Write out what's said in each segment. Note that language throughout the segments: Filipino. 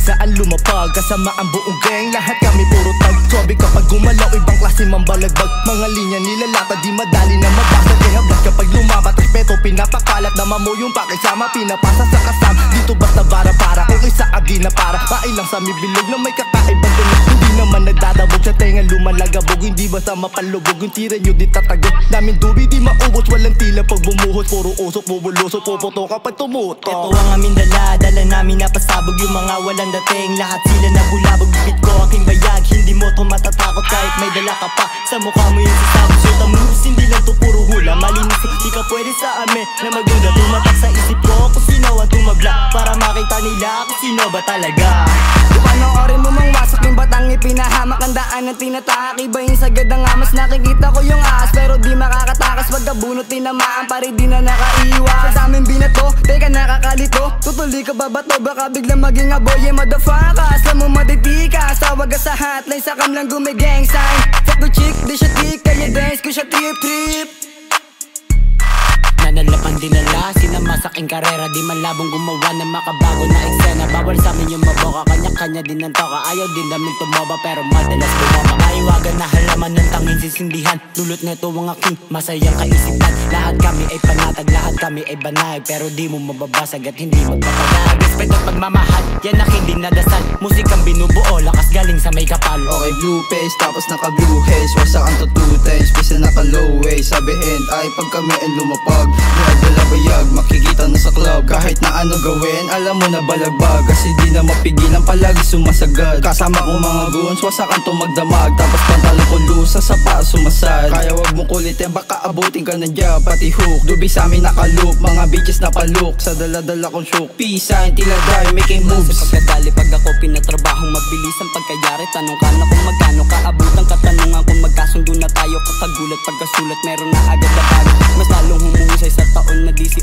saan lumapag, kasama ang buong gang. Lahat kami puro tag, sobi kapag gumalaw, ibang klase mambalagbag. Mga linya nilalata, di madali na mabasa. Kaya hablat kapag lumabat, respeto pinapakalat. Nama mo yung pakisama, pinapasa sa kasama. Dito basta para kung isa ka di na para. Pailang sa mibilog na may kakaibang tunog. Hindi naman nagdadabog sa tenga lumalagabog. Hindi basta mapalubog, yung tira nyo di tatago. Daming dubi di maubos, walang tila pag bumuhos. Puro usok, bubulusok, puputo kapag tumuto. Ito ang aming dala namin napasabog. Yung mga walang dating, lahat sila nabulabog. Bibit ko aking bayag, hindi mo to matatakot. Kahit may dala ka pa, sa mukha mo yung sasabog. So tamus, hindi lang to puro hula. Malinis, di ka pwede sa amin na magduda. Tumatak sa isip ko kung sino ang tumabla, para makita nila kung sino ba talaga. Panoorin mo mang wasak yung batang ipinahamak. Ang daan ang tinatahak, iba yung sagad ang amas. Nakikita ko yung ahas pero di makakatakas. Pagkabunot tinamaan, pare di na nakaiwas. Sa daming binato, teka nakakalito. Tutuloy ka ba bato, baka biglang maging aboye motherfucker. Alam mo matitikas, tawag ka sa hotline, sakam lang gumigang sign. Fuck the chick, di siya tik, kaya dance ko siya trip. Nanalapan dinala, sinamasaking karera. Di malabong gumawa ng makabago na eksena. Bawal sa amin yung maboka, kanya-kanya din ng toka. Ayaw din namin tumoba pero madalas bumama. Maiwagan na halaman ng tanging sisindihan. Dulot neto ang aking masayang kaisipan. Lahat kami ay panatag, lahat kami ay banayag. Pero di mo mababasag at hindi magpapalag. Respeto at pagmamahal, yan ang hindi nadasal. Musikang binubuo, lakas galing sa may kapal. Okay, blue face, tapos naka blue haze. Wasak ang to 2 times, pisa naka low way. Sabihin ay pag kami ay lumapag, nadala bayag, makikita na sa club. Kahit na ano gawin, alam mo na balagbag. Kasi di na mapigilan, palagi sumasagad. Kasama ko mga goons, wasak ang to magdamag. Tapos pantalon ko lusa, sa paa sumasad. Kaya wag mo kulitin, baka abutin ka na dyan. Pati hook, dubi sa amin nakaloop. Mga bitches na paluk, sa dala-dala kong shook. Peace sign, tila die, making moves. Sa pagkadali pag ako pinatrabahong mabilis ang pagkayari. Tanong ka na kung magkano kaabutang katanungan. Kung magkasundo na tayo, kakagulat pagkasulat meron na agad na bago. Mas lalong humuhusay sa taon na 18.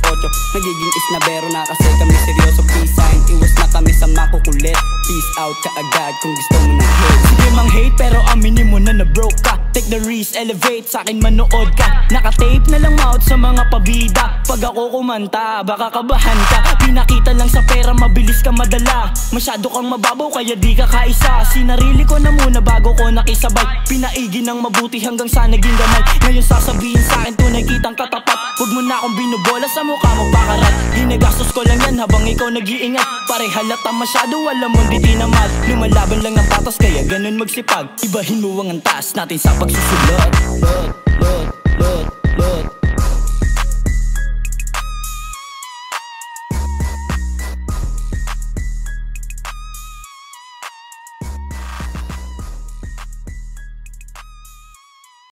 Nagiging isnabero na kasi kami seryoso. Peace sign, iwas na kami sa makukulit. Peace out ka agad kung gusto mo na hate. Sige mang hate pero aminin mo na na-broke ka. Take the risk, elevate, sa'kin manood ka. Naka-tape na lang mouth sa mga pabida. Pag ako kumanta, baka kabahan ka. Pinakita lang sa pera, mabilis ka madala. Masyado kang mababaw kaya di ka kaisa. Sinarili ko na muna bago ko nakisabay. Pinaigi ng mabuti hanggang sa naging gamay. Ngayon sasabihin sa'kin tunay kitang katapat. Huwag mo na akong binubola sa mukha mo bakarat. Ginagastos ko lang yan habang ikaw nag-iingat. Pare halata masyado, alam mo di tinamad. Lumalaban lang ng patas kaya ganun magsipag. Ibahin mo ang antas natin sa pagsusulat.